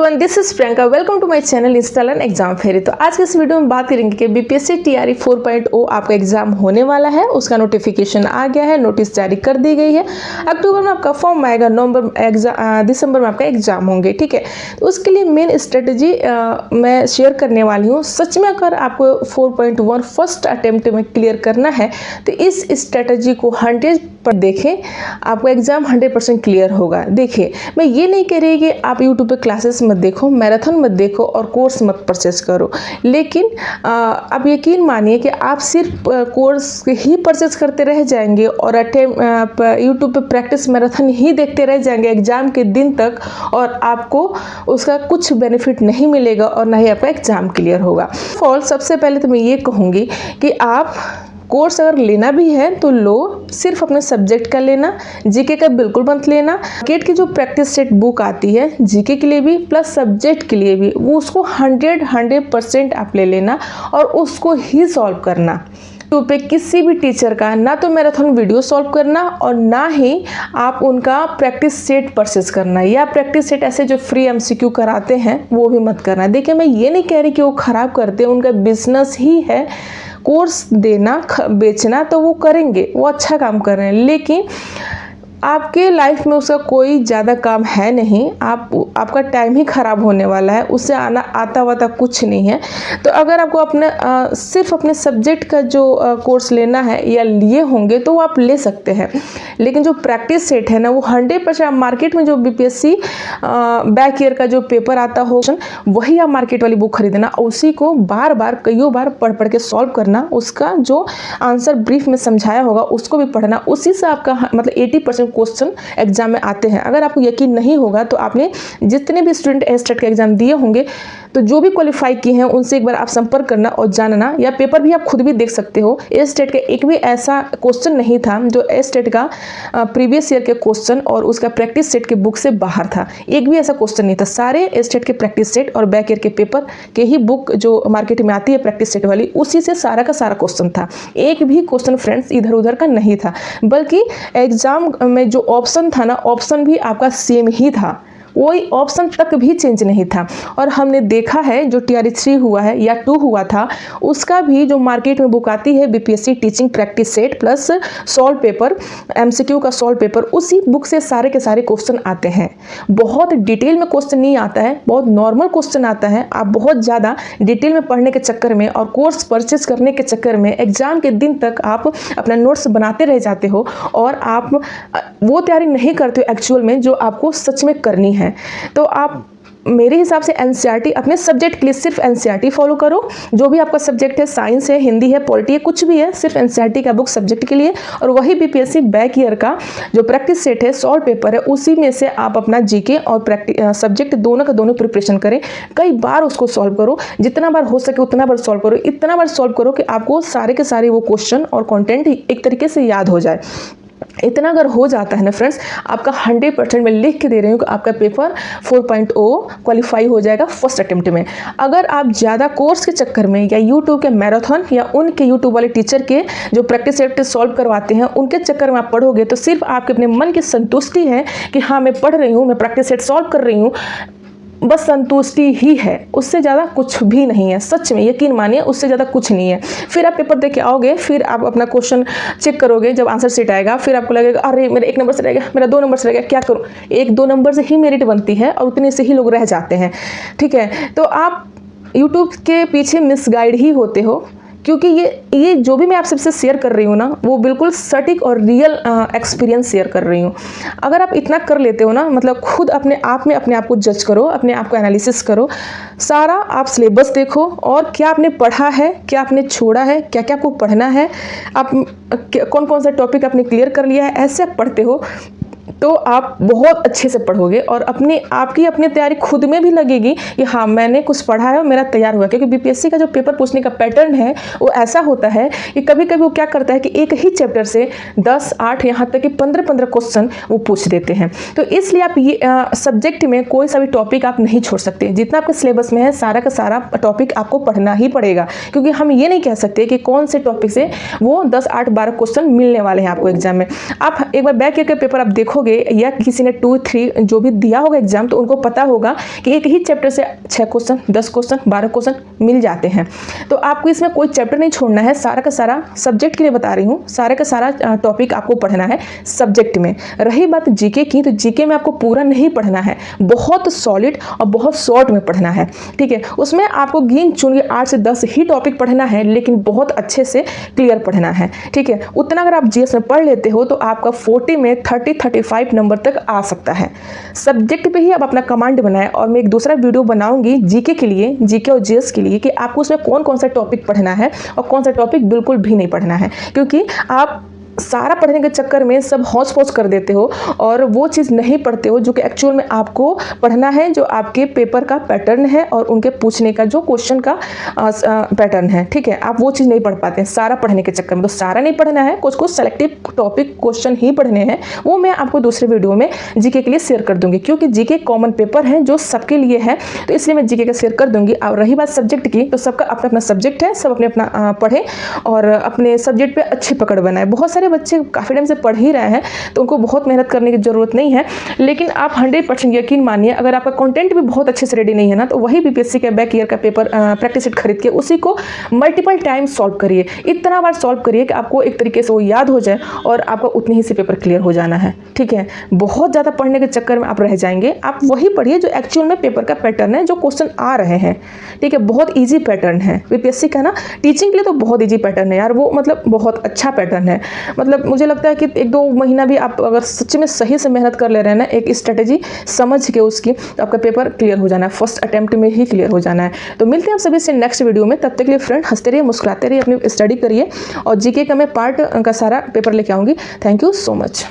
Everyone, this is Priyanka. Welcome to my channel insta learn exam fairy. तो आज के इस वीडियो में बात करेंगे कि बीपीएससी टीआरई 4.0 आपका एग्जाम होने वाला है। उसका नोटिफिकेशन आ गया है, नोटिस जारी कर दी गई है। अक्टूबर में आपका फॉर्म आएगा, दिसंबर में आपका एग्जाम होंगे। ठीक है, तो उसके लिए मेन स्ट्रेटेजी मैं शेयर करने वाली हूँ। सच में अगर आपको 4.1 फर्स्ट अटेम्प्ट में क्लियर करना है तो इस स्ट्रेटेजी को 100 पर देखें, आपको एग्जाम 100% क्लियर होगा। देखिए, मैं ये नहीं कह रही कि आप यूट्यूब पे क्लासेस मत देखो, मैराथन मत देखो और कोर्स मत परचेस करो, लेकिन आप यकीन मानिए कि आप सिर्फ कोर्स ही परचेस करते रह जाएंगे और यूट्यूब पे प्रैक्टिस मैराथन ही देखते रह जाएंगे एग्जाम के दिन तक, और आपको उसका कुछ बेनिफिट नहीं मिलेगा और ना ही आपका एग्जाम क्लियर होगा। सबसे पहले तो मैं ये कहूँगी कि आप कोर्स अगर लेना भी है तो लो, सिर्फ अपने सब्जेक्ट का लेना, जीके का बिल्कुल मत लेना। गेट की जो प्रैक्टिस सेट बुक आती है जीके के लिए भी प्लस सब्जेक्ट के लिए भी, वो उसको 100% आप ले लेना और उसको ही सॉल्व करना। यूट्यूब पे किसी भी टीचर का ना तो मैराथन वीडियो सॉल्व करना और ना ही आप उनका प्रैक्टिस सेट परचेस करना, या प्रैक्टिस सेट ऐसे जो फ्री एमसीक्यू कराते हैं वो भी मत करना। देखिए, मैं ये नहीं कह रही कि वो ख़राब करते हैं, उनका बिजनेस ही है कोर्स देना बेचना, तो वो करेंगे, वो अच्छा काम कर रहे हैं, लेकिन आपके लाइफ में उसका कोई ज़्यादा काम है नहीं। आपका टाइम ही ख़राब होने वाला है, उससे आता वाता कुछ नहीं है। तो अगर आपको सिर्फ अपने सब्जेक्ट का जो कोर्स लेना है या लिए होंगे तो वो आप ले सकते हैं, लेकिन जो प्रैक्टिस सेट है ना वो 100% मार्केट में जो बीपीएससी बैक ईयर का जो पेपर आता हो वही आप मार्केट वाली बुक खरीदना, उसी को बार बार कईयों बार पढ़ के सॉल्व करना। उसका जो आंसर ब्रीफ में समझाया होगा उसको भी पढ़ना, उसी से आपका मतलब 80% क्वेश्चन एग्जाम में आते हैं। अगर आपको यकीन नहीं होगा तो आपने जितने भी स्टूडेंट एस्टेट के एग्जाम दिए होंगे तो जो भी क्वालिफाई किए हैं उनसे एक बार आप संपर्क करना और जानना, या पेपर भी आप खुद भी देख सकते हो। एस्टेट का एक भी ऐसा क्वेश्चन नहीं था जो एस्टेट का प्रीवियस ईयर के क्वेश्चन और उसका प्रैक्टिस सेट के बुक से बाहर था, एक भी ऐसा क्वेश्चन नहीं था। सारे एस्टेट के प्रैक्टिस सेट और बैक ईयर के पेपर के ही बुक जो मार्केट में आती है प्रैक्टिस सेट वाली, उसी से सारा का सारा क्वेश्चन था। एक भी क्वेश्चन फ्रेंड्स इधर उधर का नहीं था, बल्कि एग्जाम में जो ऑप्शन था ना, ऑप्शन भी आपका सेम ही था, कोई ऑप्शन तक भी चेंज नहीं था। और हमने देखा है जो टीआरई 3 हुआ है या 2 हुआ था, उसका भी जो मार्केट में बुक आती है BPSC teaching practice set plus solve paper, MCQ का सॉल्व पेपर, उसी बुक से सारे के सारे क्वेश्चन आते हैं। बहुत डिटेल में क्वेश्चन नहीं आता है, बहुत नॉर्मल क्वेश्चन आता है। आप बहुत ज़्यादा डिटेल में पढ़ने के चक्कर में और कोर्स परचेस करने के चक्कर में एग्जाम के दिन तक आप अपना नोट्स बनाते रह जाते हो और आप वो तैयारी नहीं करते हो एक्चुअल में जो आपको सच में करनी है। तो आप मेरे हिसाब से एनसीईआरटी अपने सब्जेक्ट के लिए सिर्फ एनसीईआरटी फॉलो करो। जो भी आपका सब्जेक्ट है, साइंस है, हिंदी है, पॉलिटी है, कुछ भी है, सिर्फ एनसीईआरटी का बुक सब्जेक्ट के लिए, और वही बीपीएससी बैक ईयर का जो प्रैक्टिस सेट है, सॉल्व पेपर है, उसी में से आप अपना जीके और सब्जेक्ट दोनों का दोनों प्रिपरेशन करें। कई बार उसको सॉल्व करो, जितना बार हो सके उतना बार सॉल्व करो, इतना बार सॉल्व करो कि आपको सारे के सारे वो क्वेश्चन और कॉन्टेंट एक तरीके से याद हो जाए। इतना अगर हो जाता है ना फ्रेंड्स, आपका 100% मैं लिख के दे रही हूँ कि आपका पेपर 4.0 क्वालिफाई हो जाएगा फर्स्ट अटेम्प्ट में। अगर आप ज़्यादा कोर्स के चक्कर में या यूट्यूब के मैराथन या उनके यूट्यूब वाले टीचर के जो प्रैक्टिस सेट सॉल्व करवाते हैं उनके चक्कर में आप पढ़ोगे तो सिर्फ आपके अपने मन की संतुष्टि है कि हाँ मैं पढ़ रही हूँ, मैं प्रैक्टिस सेट सॉल्व कर रही हूँ, बस संतुष्टि ही है, उससे ज़्यादा कुछ भी नहीं है। सच में यकीन मानिए, उससे ज़्यादा कुछ नहीं है। फिर आप पेपर दे के आओगे, फिर आप अपना क्वेश्चन चेक करोगे, जब आंसर सीट आएगा फिर आपको लगेगा अरे मेरा 1 नंबर से रह गया, मेरा 2 नंबर से रह गया, क्या करूँ। 1-2 नंबर से ही मेरिट बनती है और उतने से ही लोग रह जाते हैं। ठीक है, तो आप यूट्यूब के पीछे मिसगाइड ही होते हो, क्योंकि ये जो भी मैं आप सबसे शेयर कर रही हूँ ना, वो बिल्कुल सटीक और रियल एक्सपीरियंस शेयर कर रही हूँ। अगर आप इतना कर लेते हो ना, मतलब खुद अपने आप में अपने आप को जज करो, अपने आप को एनालिसिस करो, सारा आप सिलेबस देखो और क्या आपने पढ़ा है, क्या आपने छोड़ा है, क्या क्या आपको पढ़ना है, आप कौन कौन सा टॉपिक आपने क्लियर कर लिया है, ऐसे आप पढ़ते हो तो आप बहुत अच्छे से पढ़ोगे और आपकी अपनी तैयारी खुद में भी लगेगी कि हाँ मैंने कुछ पढ़ा है और मेरा तैयार हुआ। क्योंकि बीपीएससी का जो पेपर पूछने का पैटर्न है वो ऐसा होता है कि कभी कभी वो क्या करता है कि एक ही चैप्टर से 10, 8 यहाँ तक कि 15 क्वेश्चन वो पूछ देते हैं। तो इसलिए आप ये सब्जेक्ट में कोई सा भी टॉपिक आप नहीं छोड़ सकते। जितना आपके सिलेबस में है सारा का सारा टॉपिक आपको पढ़ना ही पड़ेगा, क्योंकि हम ये नहीं कह सकते कि कौन से टॉपिक से वो 10, 8, 12 क्वेश्चन मिलने वाले हैं आपको एग्जाम में। आप एक बार बैक ईयर के पेपर आप देखोगे होगे या किसी ने 2, 3 जो भी दिया होगा एग्जाम, तो उनको पता होगा कि एक ही चैप्टर से 6 क्वेश्चन, 10 क्वेश्चन, 12 क्वेश्चन मिल जाते हैं। तो आपको इसमें कोई चैप्टर नहीं छोड़ना है, सारा का सारा सब्जेक्ट के लिए बता रही हूँ, सारा का सारा टॉपिक आपको पढ़ना है सब्जेक्ट में। रही बात जीके की, तो जीके में आपको पूरा नहीं पढ़ना है, बहुत सॉलिड और बहुत शॉर्ट में पढ़ना है, ठीक है। उसमें आपको गिन चुन के 8 से 10 ही टॉपिक पढ़ना है, लेकिन बहुत अच्छे से क्लियर पढ़ना है, ठीक है। उतना अगर आप जीएस में पढ़ लेते हो तो आपका 40 में 30-35 नंबर तक आ सकता है। सब्जेक्ट पे ही आप अपना कमांड बनाएं, और मैं एक दूसरा वीडियो बनाऊंगी जीके के लिए, जीके और जीएस के लिए, कि आपको उसमें कौन कौन सा टॉपिक पढ़ना है और कौन सा टॉपिक बिल्कुल भी नहीं पढ़ना है, क्योंकि आप सारा पढ़ने के चक्कर में सब हौच पौच कर देते हो और वो चीज़ नहीं पढ़ते हो जो कि एक्चुअल में आपको पढ़ना है, जो आपके पेपर का पैटर्न है और उनके पूछने का जो क्वेश्चन का पैटर्न है, ठीक है। आप वो चीज़ नहीं पढ़ पाते हैं सारा पढ़ने के चक्कर में। तो सारा नहीं पढ़ना है, कुछ कुछ सेलेक्टिव टॉपिक क्वेश्चन ही पढ़ने हैं, वो मैं आपको दूसरे वीडियो में जीके के लिए शेयर कर दूंगी, क्योंकि जीके कॉमन पेपर है जो सबके लिए है, तो इसलिए मैं जीके का शेयर कर दूंगी। और रही बात सब्जेक्ट की, तो सबका अपना अपना सब्जेक्ट है, सब अपने अपना पढ़े और अपने सब्जेक्ट पे अच्छी पकड़ बनाए। बहुत सारे बच्चे काफ़ी टाइम से पढ़ ही रहे हैं, तो उनको बहुत मेहनत करने की ज़रूरत नहीं है, लेकिन आप 100% यकीन मानिए, अगर आपका कंटेंट भी बहुत अच्छे से रेडी नहीं है ना, तो वही बीपीएससी का बैक ईयर का पेपर प्रैक्टिस सेट खरीद के उसी को मल्टीपल टाइम सॉल्व करिए। इतना बार सॉल्व करिए कि आपको एक तरीके से वो याद हो जाए और आपका उतने ही से पेपर क्लियर हो जाना है, ठीक है। बहुत ज़्यादा पढ़ने के चक्कर में आप रह जाएंगे। आप वही पढ़िए जो एक्चुअल में पेपर का पैटर्न है, जो क्वेश्चन आ रहे हैं, ठीक है। बहुत ईजी पैटर्न है बीपीएससी का ना, टीचिंग के लिए तो बहुत ईजी पैटर्न है यार, वो मतलब बहुत अच्छा पैटर्न है। मतलब मुझे लगता है कि 1-2 महीना भी आप अगर सच में सही से मेहनत कर ले रहे हैं ना, एक स्ट्रेटेजी समझ के उसकी, तो आपका पेपर क्लियर हो जाना है, फर्स्ट अटेम्प्ट में ही क्लियर हो जाना है। तो मिलते हैं आप सभी से नेक्स्ट वीडियो में, तब तक के लिए फ्रेंड हंसते रहिए, मुस्कुराते रहिए, अपनी स्टडी करिए, और जीके का मैं पार्ट का सारा पेपर लेके आऊँगी। Thank you so much.